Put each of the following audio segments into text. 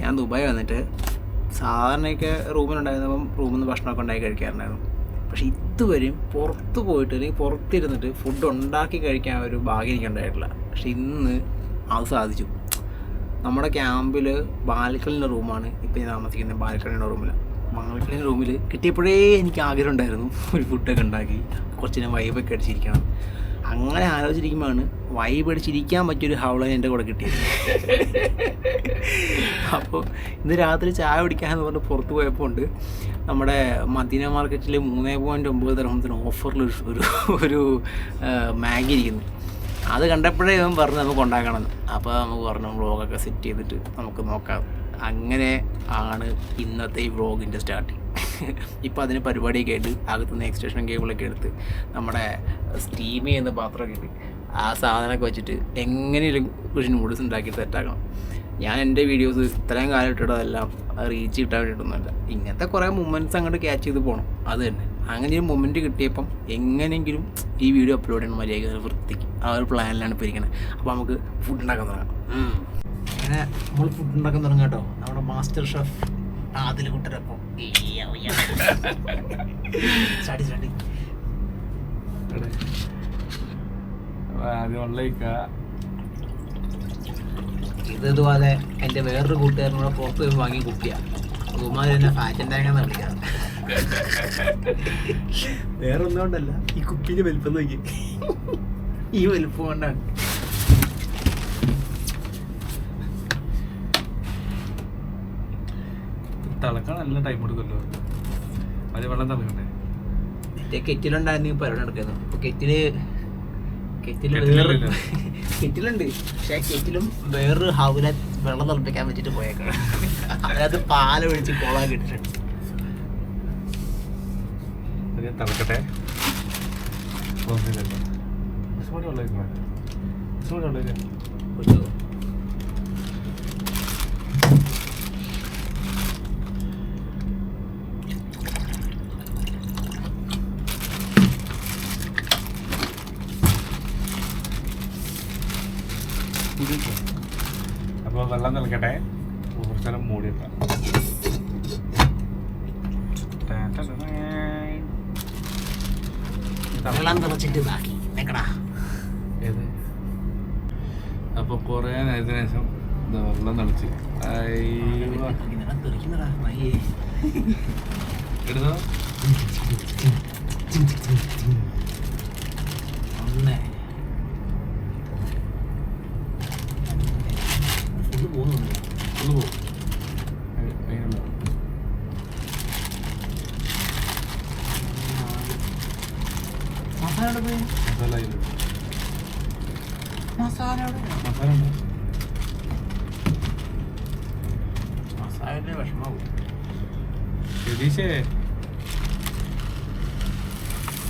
ഞാൻ ദുബായ് വന്നിട്ട് സാധാരണയൊക്കെ റൂമിലുണ്ടായിരുന്നപ്പം റൂമിൽ നിന്ന് ഭക്ഷണമൊക്കെ ഉണ്ടാക്കി കഴിക്കാറുണ്ടായിരുന്നു. പക്ഷേ ഇതുവരെയും പുറത്ത് പോയിട്ട് അല്ലെങ്കിൽ പുറത്തിരുന്നിട്ട് ഫുഡ് ഉണ്ടാക്കി കഴിക്കാൻ ഒരു ഭാഗ്യം എനിക്ക് ഉണ്ടായിട്ടില്ല. പക്ഷെ ഇന്ന് അത് സാധിച്ചു. നമ്മുടെ ക്യാമ്പിൽ ബാൽക്കണിൻ്റെ റൂമാണ് ഇപ്പോൾ ഞാൻ താമസിക്കുന്നത്. ബാൽക്കണിയുടെ റൂമിൽ കിട്ടിയപ്പോഴേ എനിക്ക് ആഗ്രഹം ഉണ്ടായിരുന്നു ഒരു ഫുഡൊക്കെ ഉണ്ടാക്കി കുറച്ചിനെ വൈബൊക്കെ അടിച്ചിരിക്കണം. അങ്ങനെ ആലോചിച്ചിരിക്കുമ്പോഴാണ് വൈബ് അടിച്ചിരിക്കാൻ പറ്റിയൊരു ഹൗളൻ എൻ്റെ കൂടെ കിട്ടിയത്. അപ്പോൾ ഇന്ന് രാത്രി ചായ കുടിക്കാമെന്ന് പറഞ്ഞ് പുറത്ത് പോയപ്പോൾ ഉണ്ട് നമ്മുടെ മദീന മാർക്കറ്റിൽ 3.9 ദിർഹംസിന് ഓഫറിൽ ഒരു മാഗി ഇരിക്കുന്നു. അത് കണ്ടപ്പോഴേ ഇവൻ പറഞ്ഞു നമുക്ക് ഉണ്ടാക്കണമെന്ന്. അപ്പോൾ നമുക്ക് പറഞ്ഞു വ്ളോഗൊക്കെ സെറ്റ് ചെയ്തിട്ട് നമുക്ക് നോക്കാം. അങ്ങനെ ആണ് ഇന്നത്തെ ഈ വ്ളോഗിൻ്റെ സ്റ്റാർട്ടിങ്. ഇപ്പോൾ അതിന് പരിപാടിയൊക്കെ ആയിട്ട് അകത്തുനിന്ന് എക്സ്റ്റേഷൻ കേബിളൊക്കെ എടുത്ത് നമ്മുടെ സ്റ്റീം ചെയ്യുന്ന പാത്രമൊക്കെ ഇട്ട് ആ സാധനമൊക്കെ വെച്ചിട്ട് എങ്ങനെയും കുറച്ച് നൂഡിൽസ് ഉണ്ടാക്കിയിട്ട് സെറ്റാക്കണം. ഞാൻ എൻ്റെ വീഡിയോസ് ഇത്രയും കാലം ഇട്ടിട്ടതെല്ലാം റീച്ച് കിട്ടാൻ വേണ്ടിയിട്ടൊന്നുമല്ല, ഇങ്ങനത്തെ കുറേ മൊമെൻറ്റ്സ് അങ്ങോട്ട് ക്യാച്ച് ചെയ്ത് പോകണം. അത് തന്നെ അങ്ങനെ ഒരു മൊമെൻറ്റ് കിട്ടിയപ്പം എങ്ങനെയെങ്കിലും ഈ വീഡിയോ അപ്ലോഡ് ചെയ്യണം മര്യാദയ്ക്ക് വൃത്തിക്ക്. ആ ഒരു പ്ലാനിലാണ് ഇപ്പോൾ ഇരിക്കുന്നത്. അപ്പോൾ നമുക്ക് ഫുഡ് ഉണ്ടാക്കാൻ തുടങ്ങാം. അങ്ങനെ നമ്മൾ ഫുഡ് ഉണ്ടാക്കാൻ തുടങ്ങാം കേട്ടോ. നമ്മുടെ മാസ്റ്റർ ഷെഫ് അതിൽ കൂട്ടരപ്പം ഇതുപോലെ എൻ്റെ വേറൊരു കൂട്ടുകാരനോട് പുറത്ത് പോയി വാങ്ങി കുപ്പിയ ഉമാര് തന്നെ ഫാറ്റ് ടാങ്കെന്ന് വിളിക്കാം. വേറെ ഒന്നും കൊണ്ടല്ല, ഈ കുപ്പിൻ്റെ വലിപ്പം നോക്കി, ഈ വലിപ്പം കൊണ്ടാണ്. തിളക്കാൻ നല്ല ടൈം എടുക്കുമല്ലോ. അത് വെള്ളം തിളക്കണ്ടേ? മറ്റേ കെറ്റിലുണ്ടായിരുന്നു പരിപാടി നടക്കുന്നത്. അപ്പോൾ കെറ്റിലുണ്ട്, പക്ഷേ കെറ്റിലും വേറൊരു ഹൗല വെള്ളം തിളപ്പിക്കാൻ വെച്ചിട്ട് പോയേക്കാണ്. അതിനകത്ത് പാലൊഴിച്ച് കോളാക്കി ഇട്ടിട്ടുണ്ട്. തിളക്കട്ടെ. അപ്പോൾ വെള്ളം തിളക്കട്ടെ, കുറച്ച് നേരം മൂടി വെക്കാം. വെള്ളം തിളച്ചിട്ട് ബാക്കി വെക്കടാ. അപ്പോൾ കുറേ നേരത്തിന് ശേഷം വെള്ളം തിളച്ച് എടുത്തോ.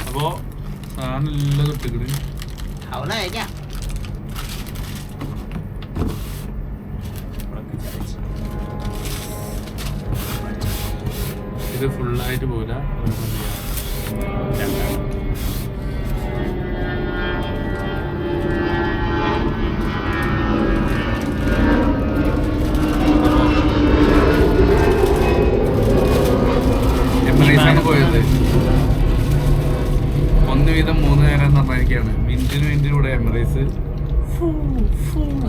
അപ്പോ സാധനം എല്ലാം തൊട്ടിക്കണ്. ഇത് ഫുള്ളായിട്ട് പോല പോയത്. 1 വീതം 3 നേരം നന്നായിരിക്കുകയാണ്. മിനിറ്റിലൂടെ എമറൈസ്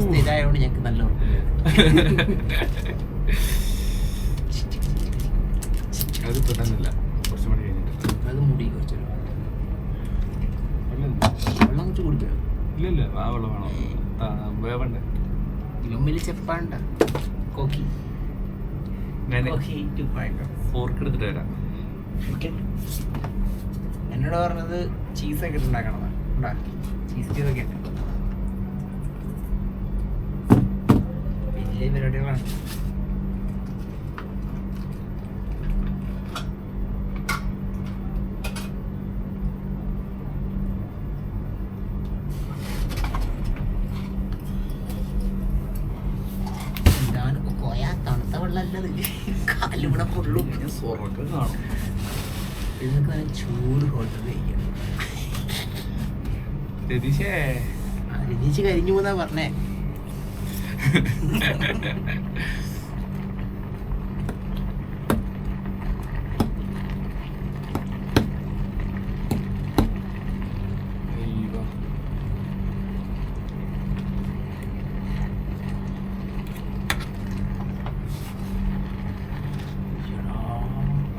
സ്ഥിരമായതുകൊണ്ട് ഞങ്ങൾക്ക് നല്ല അത് പെട്ടെന്നില്ല, കുറച്ച് മണി കഴിഞ്ഞിട്ട് അത് മുടി കുറച്ച് വെള്ളം കുറച്ച് കുടിക്കുക. ഇല്ല ആ വെള്ളം വേണോ? വേവണ്ടേ? ഇലുമ്പിൽ ചെപ്പാണ്ട കോക്കി ഫോർക്ക് എടുത്തിട്ട് വരാം. എന്നോട് പറഞ്ഞത് ചീസൊക്കെ ഉണ്ടാക്കണം. ചീസ് ചീസൊക്കെ ഉണ്ട്. വലിയ പരിപാടികളാണ്. ഞാനിപ്പോ പോയാ തണുത്ത വെള്ളമല്ലത് കാലിവിടെ പൊള്ളും. സ്വർഗ്ഗം കാണും. ഇതൊക്കെ നല്ല ചൂട് ഹോട്ടൽ കഴിക്കണം. രതീഷ് കരിഞ്ഞു പോന്നാ പറഞ്ഞേ.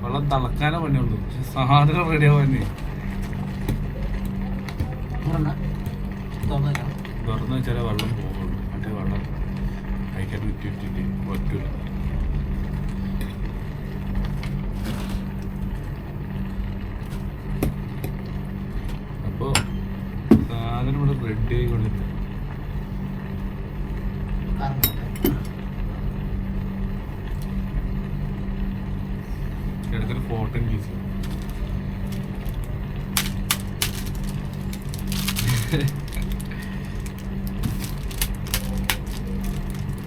വെള്ളം തിളക്കാനേ പണിയുള്ളൂ, പക്ഷെ സാധനം റെഡി ആവാനേ. തുറന്നു വെച്ചാലേ വെള്ളം പോകുള്ളൂ, മറ്റേ വെള്ളം കഴിക്കാൻ വിട്ടിട്ടിട്ട് പറ്റൂല. അപ്പോൾ സാധനം ഇവിടെ റെഡി ആയിക്കൊണ്ടിരിക്കും. ഇടയ്ക്കൊരു ഫോട്ടോ എനിക്ക്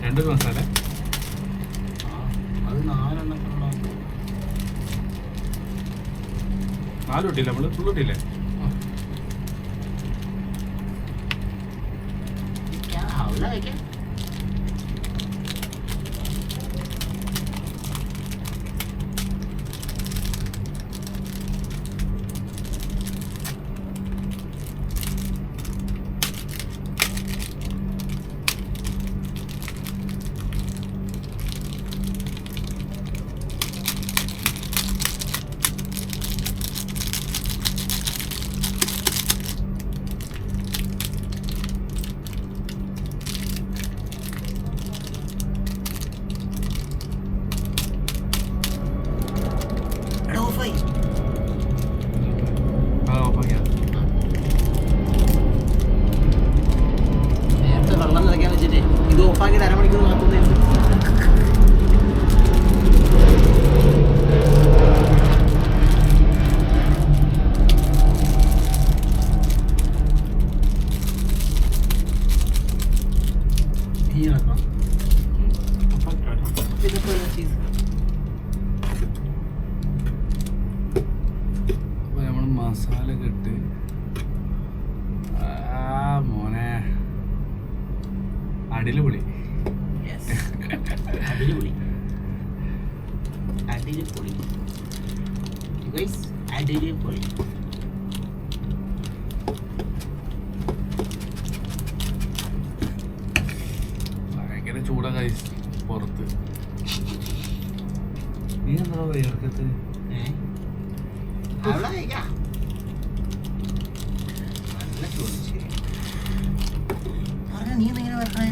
രണ്ട് മസാല അത് 4 ഇട്ടില്ല, നമ്മള് ഫുൾ ഇട്ടില്ലേ? നേരത്തെ വെള്ളം നിറയ്ക്കാൻ വെച്ചിട്ട് ഇത് ഓഫാക്കിയിട്ട് അരമണിക്കൂർ മാത്രമേ മസാല കെട്ട് മോനെ അടിപൊളി. അടിപൊളി അടിപൊളി. ഭയങ്കര ചൂടാ കൈസ് പുറത്ത്. നീ എന്താ വയർക്കത്ത്? നീ എങ്ങനെ പറഞ്ഞേ?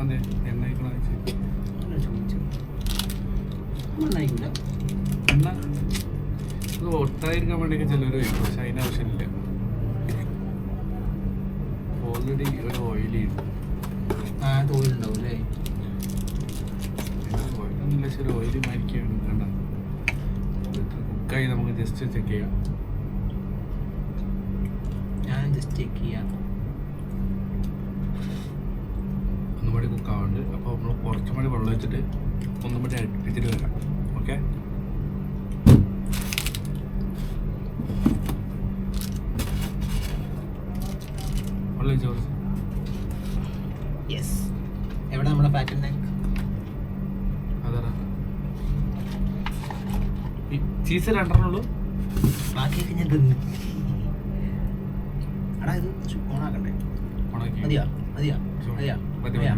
അതെ എണ്ണ ഒട്ടായിരിക്കാൻ വേണ്ടിയൊക്കെ ചിലർ വയ്ക്കും, പക്ഷെ അതിന് ആവശ്യമില്ല. ഓൾറെഡി ഒരു ഓയിലി ഉണ്ട്. ഓയിലുണ്ടാവും അല്ലേ? ഓയിലൊന്നുമില്ല, ശരി ഓയിലി മാറ്റിയാണ്. വേണ്ട, കുക്കായി നമുക്ക് ജസ്റ്റ് ചെക്ക് ചെയ്യാം. ഞാൻ ജസ്റ്റ് ചെക്ക് ചെയ്യാം. ഒന്നുകൂടി കുക്കാവുന്നുണ്ട്. അപ്പോൾ നമ്മൾ കുറച്ചും കൂടി വെള്ളം വെച്ചിട്ട് ഒന്നും കൂടി അടുപ്പിച്ചിട്ട് വരാം. ഓക്കെ, വെള്ളം വെച്ചോ. യെസ്. എവിടെ നമ്മുടെ പാക്കറ്റ് ടാങ്ക്? അതാ ചീസ് 2 ഉള്ളൂ, ബാക്കിയൊക്കെ ഞാൻ തിന്നു. എടാ ഇത് ഓണാക്കണ്ടേ? മതിയാ മതിയാ മതിയാ മതിയാ.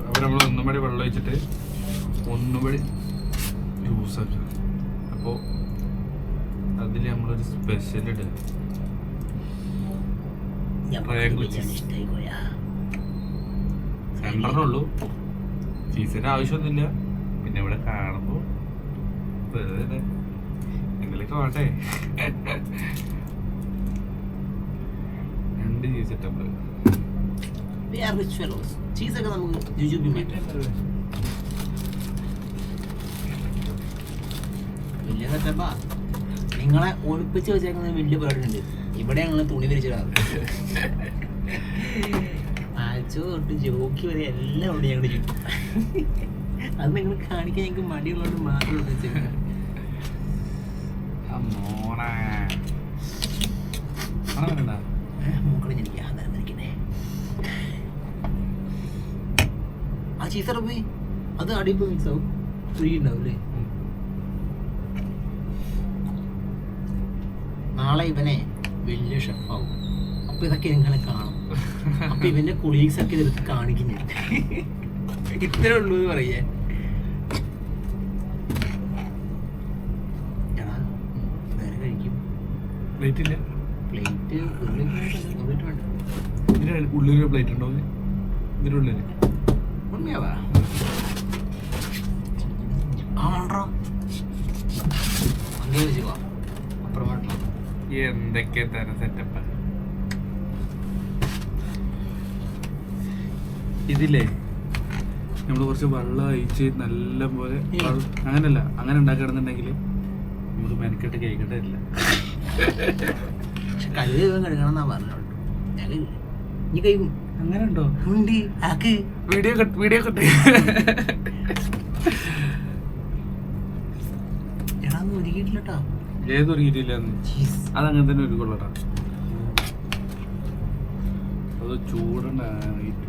അപ്പോൾ നമ്മൾ ഒന്നുകൂടി വെള്ളം ഒഴിച്ചിട്ട് ഒന്നുകൂടി ജ്യൂസ് ആക്കുക. അപ്പോൾ അതിൽ നമ്മളൊരു സ്പെഷ്യൽ ഇടുക. 2 ഉള്ളൂ, ചീസിൻ്റെ ആവശ്യമൊന്നുമില്ല. പിന്നെ ഇവിടെ കാണുമ്പോൾ വെറുതെ എന്തെങ്കിലുമൊക്കെ വേണ്ടേ. 2 ചീസ് ഇട്ടപ്പോൾ ചീസൊക്കെ നമുക്ക് ജുജുബി മാറ്റാം. വലിയ സെറ്റപ്പാ. നിങ്ങളെ ഒളിപ്പിച്ച് വെച്ചേക്കുന്ന വലിയ പരിപാടി ഉണ്ട്. ഇവിടെ ഞങ്ങൾ തുണി വിരിച്ചിടാറ്. ആഴ്ച തൊട്ട് ജോക്കി വരെ എല്ലാം ഉണ്ട് ഞങ്ങളുടെ ചുറ്റും. അത് നിങ്ങൾ കാണിക്കാൻ ഞങ്ങൾക്ക് മടിയുള്ളതുകൊണ്ട് മാത്രം വെച്ചേക്കാം. മൂക്കളഞ്ഞിരിക്കുക. ആ ചീസറ പോയി അത് അടിയിപ്പോൾ മിക്സ് ആവും, ഫ്രീ ഉണ്ടാവും അല്ലേ? നാളെ ഇവനെ വലിയ ഷെഫാവും. അപ്പൊ ഇതൊക്കെ ഇങ്ങനെ കാണും. അപ്പൊ ഇവന്റെ കൊളീഗ്സ് ഒക്കെ ഇതെടുത്ത് കാണിക്കും. ഇത്രേ ഉള്ളൂ എന്ന് പറയേ. വേറെ കഴിക്കും. പ്ലേറ്റ് ഇല്ല. പ്ലേറ്റ് വേണ്ട. ഉള്ളിൽ പ്ലേറ്റ് ഉണ്ടോ? ഇതിൻ്റെ ഉള്ളിൽ ഉണ്മയാവാ ആണ്ടോ അങ്ങനെ വെച്ചോ. അപ്പുറമായിട്ടുള്ള എന്തൊക്കെ തരം സെറ്റപ്പ് ഇതില്ലേ. നമ്മൾ കുറച്ച് വെള്ളം ഒഴിച്ച് നല്ല പോലെ അങ്ങനല്ല, അങ്ങനെ ഉണ്ടാക്കിടുന്നുണ്ടെങ്കിൽ നമുക്ക് മെനക്കെട്ട് കേൾക്കേണ്ടതില്ല. പക്ഷെ കഴുകി കഴുകണം എന്നാ പറഞ്ഞോട്ടോ. നീ കഴിക്കും. അങ്ങനെ ഉണ്ടോ? ഉണ്ട്. ആക്ക് വീഡിയോ കട്ട് എടാ ഒരുക്കിയിട്ടില്ലട്ടോ. ഏതൊരുക്കിയിട്ടില്ലെന്ന് അതങ്ങനെ തന്നെ ഒരു കൊള്ളട്ടാ. അത് ചൂടുണ്ടായിട്ട്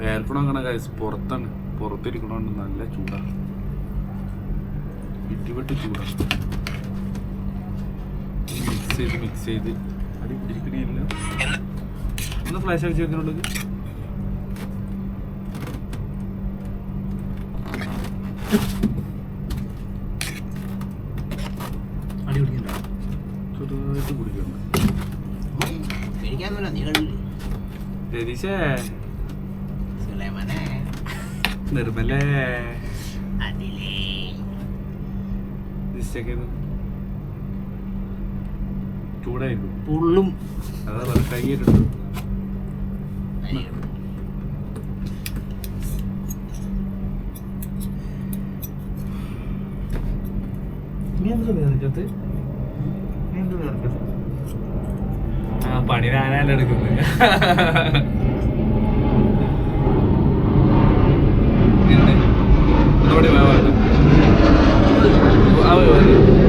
വേൽപ്പണം അങ്ങനെ കാര്യം പുറത്താണ്. പുറത്തിരിക്കണോണ്ട് നല്ല ചൂടാണ്. ഇടിവെട്ട് ചൂടാണ്. മിക്സ് ചെയ്ത് അടി പിടിക്കണില്ല. ഒന്ന് ഫ്ലാഷ് അടിച്ച് വെക്കുന്നുള്ളത്. ചെറുതായിട്ട് കുടിക്കണം. രതീഷേ, നിർമ്മലേ, ചൂടായിരിക്കും പൊള്ളും. അതാ കൈയിട്ടുണ്ട്. പണി ഞാനല്ല എടുക്കുന്നത്.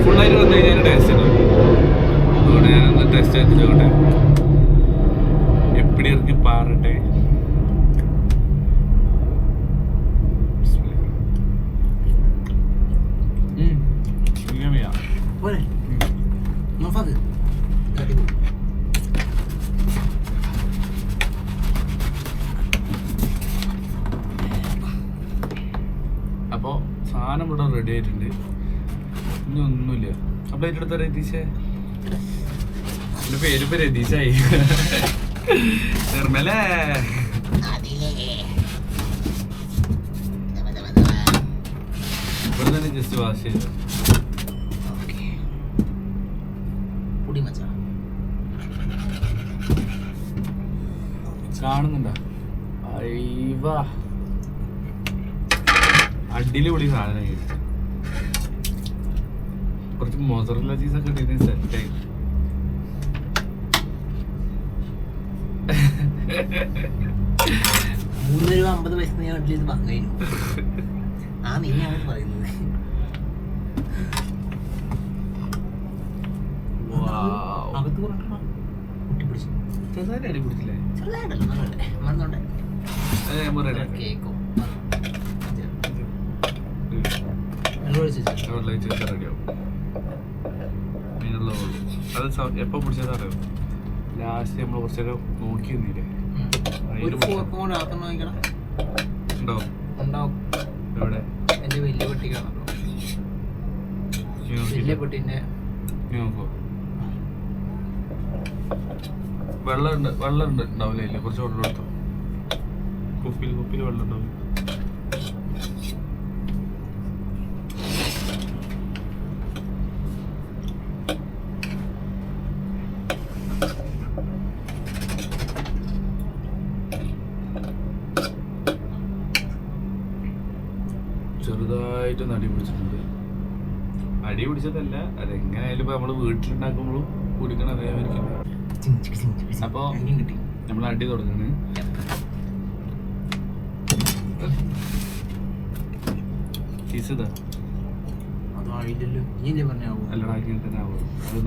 ഫുള്ളായിട്ട് വന്നു കഴിഞ്ഞാൽ ടേസ്റ്റ് ഉണ്ടാവും. അതുകൊണ്ട് ഞാനൊന്ന് ടെസ്റ്റ് ചെയ്തോട്ടെ. എപ്പിടി ഇറക്കി പാറട്ടെ. അപ്പോൾ സാധനം ഇവിടെ റെഡി ആയിട്ടുണ്ട്. ഇനി ഒന്നുമില്ല. അപ്പോൾ അതിൻ്റെ അടുത്ത രതീഷേ, എൻ്റെ പേരിപ്പോൾ രതീഷായി. നിർമ്മലേ, ഇവിടെ തന്നെ ജസ്റ്റ് വാഷ് ചെയ്തു. കാണുന്നുണ്ടോ? അയ്യവാ, അടിപൊളി സാധനം. കുറച്ച് മൊസറല്ല ചീസൊക്കെ ഇട്ടിട്ട് സെറ്റായി. ₹3.50 ഞാൻ ചെയ്ത് പറഞ്ഞു. ആ നീയാണ് പറയുന്നത്. അകത്ത് കൊണ്ടോ കുട്ടിപ്പിടിച്ചു. ചെറുതായിട്ട് അടി പിടിച്ചില്ലേ? ചെറുതായിട്ടല്ലേ കേക്കോ അത് എപ്പോ പിടിച്ചത് അറിയോ? ലാസ്റ്റ് നമ്മൾ കുറച്ച് നേരം നോക്കി നിന്നില്ലേ? ഉണ്ടാവും. എവിടെ? എന്റെ വലിയ പെട്ടിക്കാണല്ലോ. വലിയ പെട്ടിന്റെ നോക്കോ. വെള്ളം ഉണ്ടാവില്ല. ഇല്ല, കുറച്ച് വെള്ളം എടുത്തോ. കുപ്പിയിൽ വെള്ളം ഉണ്ടാവില്ല. ചെറുതായിട്ടൊന്ന് അടി പിടിച്ചിട്ടുണ്ട്. അടി പിടിച്ചതല്ല, അതെങ്ങനെയായാലും ഇപ്പൊ നമ്മള് വീട്ടിലുണ്ടാക്കുമ്പോഴും കുടിക്കണം അതേമായിരിക്കും. അപ്പൊ നമ്മൾ അടി തുടങ്ങാണ്. ചീസ് ഇതാ അല്ലടാ, ഇങ്ങനെ തന്നെ ആവുള്ളൂ. അത്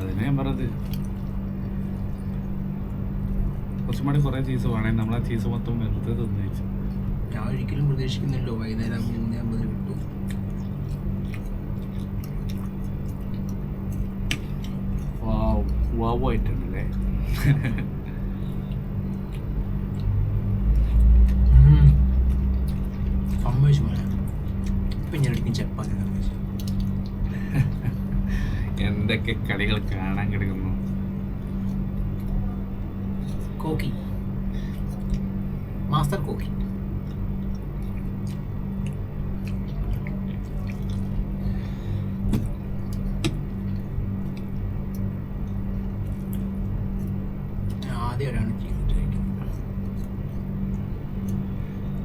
അതിനെ ഞാൻ പറഞ്ഞത്. കുറച്ചും കൂടി കുറെ ചീസ് വേണേ. നമ്മൾ ആ ചീസ് മൊത്തം വെറുതെ തിന്നു. ഞാൻ ഒരിക്കലും പ്രതീക്ഷിക്കുന്നില്ലോ വൈകുന്നേരം 3:50 കിട്ടും. വാവായിട്ടുണ്ടല്ലേ. സമ്മതിച്ചു മോനെ. ഇപ്പം ഞാൻ എടുക്കും ചപ്പാത്തി സമ്മതിച്ചു. എന്തൊക്കെ കളികൾ കാണാൻ കിടക്കുന്നു. കോക്കി, മാസ്റ്റർ കോക്കി. ആദ്യമായിട്ടാണ് ചെയ്തിട്ട് കഴിക്കുന്നത്.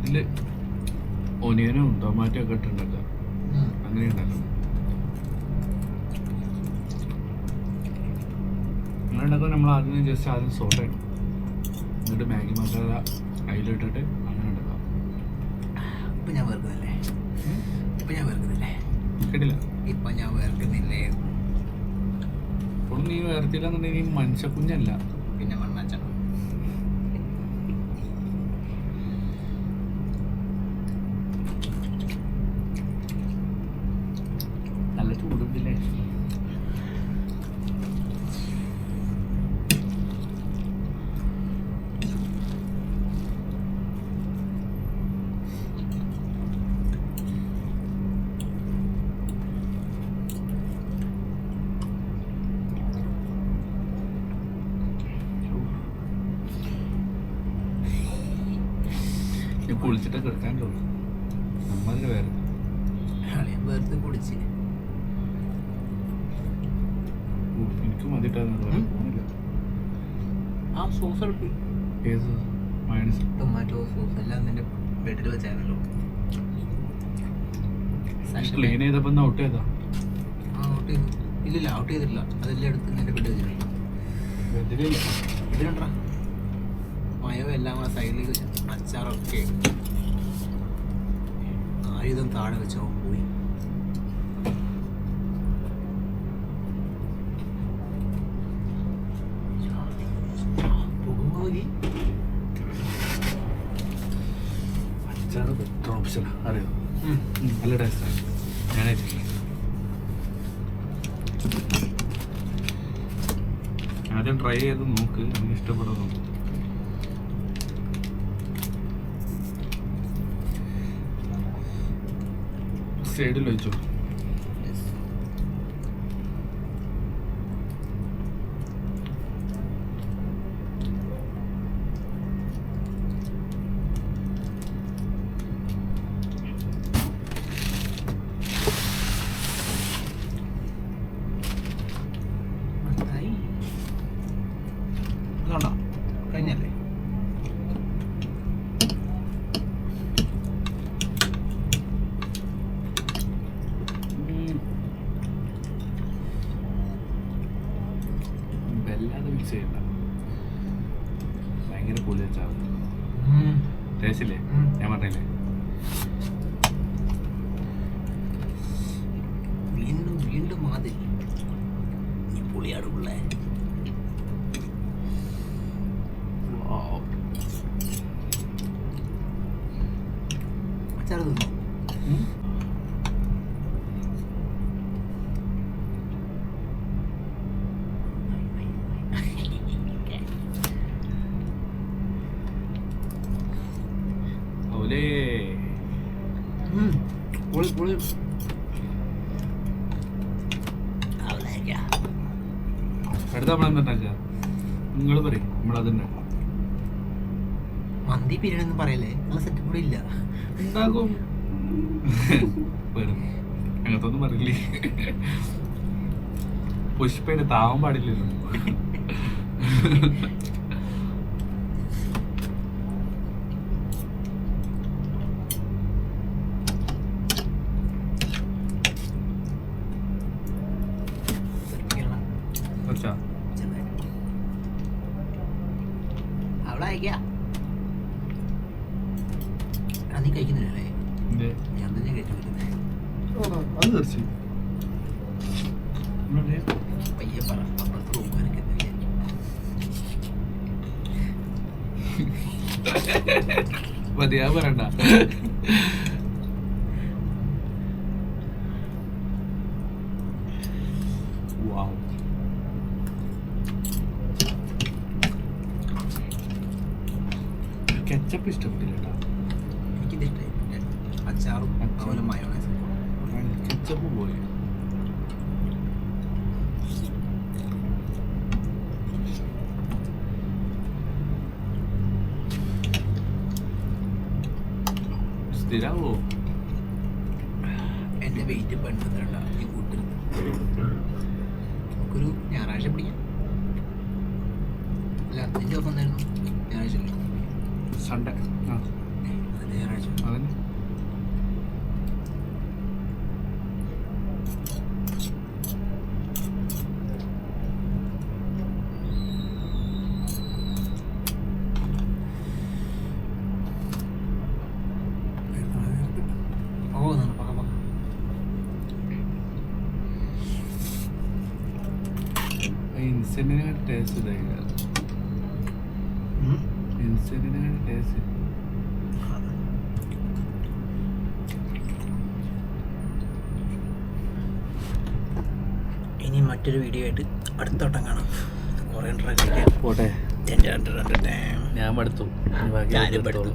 ഇതിൽ ഒനിയനും ടൊമാറ്റോ ഒക്കെ ഇട്ടുണ്ടാക്കാം. അങ്ങനെ ഉണ്ടാക്കാം. അങ്ങനെ ഉണ്ടാക്കുമ്പോൾ നമ്മൾ ആദ്യം സോട്ട് ചെയ്യണം. എന്നിട്ട് മാഗി മസാല അതിലിട്ടിട്ട് അങ്ങനെ ഉണ്ടാക്കാം. ഇപ്പം ഞാൻ വേർക്കുന്നില്ലേ? കേട്ടില്ല. ഇപ്പം ഞാൻ വേർക്കുന്നില്ലേ? ഇപ്പോൾ നീ വേർത്തില്ല എന്നുണ്ടെങ്കിൽ മനുഷ്യക്കുഞ്ഞല്ല, പിന്നെ മണ്ണാച്ചാണ്. നല്ല ചൂടുന്നില്ലേ? കുളിച്ചിട്ടൊക്കെ എടുക്കാൻ തോന്നും. നമ്മതിന് വേറെ വേർത്ത് കുടിച്ച് എനിക്ക് മതിയിട്ടാന്ന് തോന്നില്ല. ആ സോസ് എടുക്കും. ഏത് മയണൈസ്? ടൊമാറ്റോ സോസ് എല്ലാം നിന്റെ ബെഡിൽ വെച്ചാണല്ലോ. ക്ലീൻ ചെയ്തപ്പോൾ ഔട്ട് ചെയ്താ? ഔട്ട് ചെയ്തു. ഇല്ലില്ല, ഔട്ട് ചെയ്തിട്ടില്ല. അതെല്ലാം എടുത്ത് നിന്റെ ബെഡ് വെച്ചിട്ടുണ്ട്. ഇതിലുണ്ടാ മയോ എല്ലാം കൂടെ സൈഡിലേക്ക് വെച്ച് അച്ചാറൊക്കെ ആയുധം താഴെ വെച്ചോ പോയി. അച്ചാറ് ബെറ്റർ ഓപ്ഷനാണ്, അറിയോ? നല്ല ടേസ്റ്റാണ്. ഞാൻ ആദ്യം ട്രൈ ചെയ്ത് നോക്ക്, എനിക്ക് ഇഷ്ടപ്പെടുന്നു. സൈഡിൽ വെച്ചോ. കണ്ടോ കഴിഞ്ഞല്ലേ? വല്ലാതെ മിക്സ് ചെയ്യണ്ട, ഭയങ്കര പുളി വെച്ചാൽ ടേസ്റ്റില്ലേ? ഞാൻ പറഞ്ഞില്ലേ? വീണ്ടും വീണ്ടും മാതിരി നീ പുളിയാട് പിള്ളേ. അച്ചാറ് തിന്നോ? പൊളി പൊളി. അടുത്ത നമ്മളെന്താ നിങ്ങൾ പറയും, നമ്മളതുണ്ടാക്കാം. മന്തി ബിരിയാണി ഒന്നും പറയല്ലേ, നല്ല സെറ്റപ്പ് കൂടെ ഇല്ല. ഉണ്ടാകും വരും, അങ്ങനത്തൊന്നും പറയില്ലേ. പുഷ്പേനെ താവാൻ പാടില്ലല്ലോ. അവിടെ അയക്കാ. നീ കഴിക്കുന്നില്ലല്ലേ? ഞാൻ തന്നെ കഴിച്ചു പറ്റുന്നേ. അത് തീർച്ചയായും പയ്യെ പറ, അപ്പുറത്ത് റൂമാനൊക്കെ മതിയാ പറയണ്ട. കെച്ചപ്പ് ഇഷ്ടപ്പെട്ടില്ല കേട്ടോ. എനിക്കിത് ഇഷ്ടമായി. അച്ചാറും അതുപോലെ മയോണൈസും. കെച്ചപ്പ് പോയി. സ്ഥിരാവോ? എൻ്റെ വെയിറ്റ് ഇപ്പം 82 ഈ കൂട്ടരുത്. നമുക്കൊരു ഞായറാഴ്ച പിടിക്കാം. അല്ല നിൻ്റെ ഒപ്പം എന്തായിരുന്നു? ഞായറാഴ്ച അല്ലേ? സൺഡേ. ആ അതിൻ്റെ ഞായറാഴ്ച. അതന്നെ. ഇൻസെന്റിനെ ടേസ്റ്റ് ഇതായി. ഇൻസെന്റിനെ ടേസ്റ്റ്. ഇനി മറ്റൊരു വീഡിയോ ആയിട്ട് അടുത്തോട്ടം കാണാം. കുറേ ട്രൈ പോട്ടെ. ഞാൻ ഞാൻ പഠിത്തു. പഠിത്തു.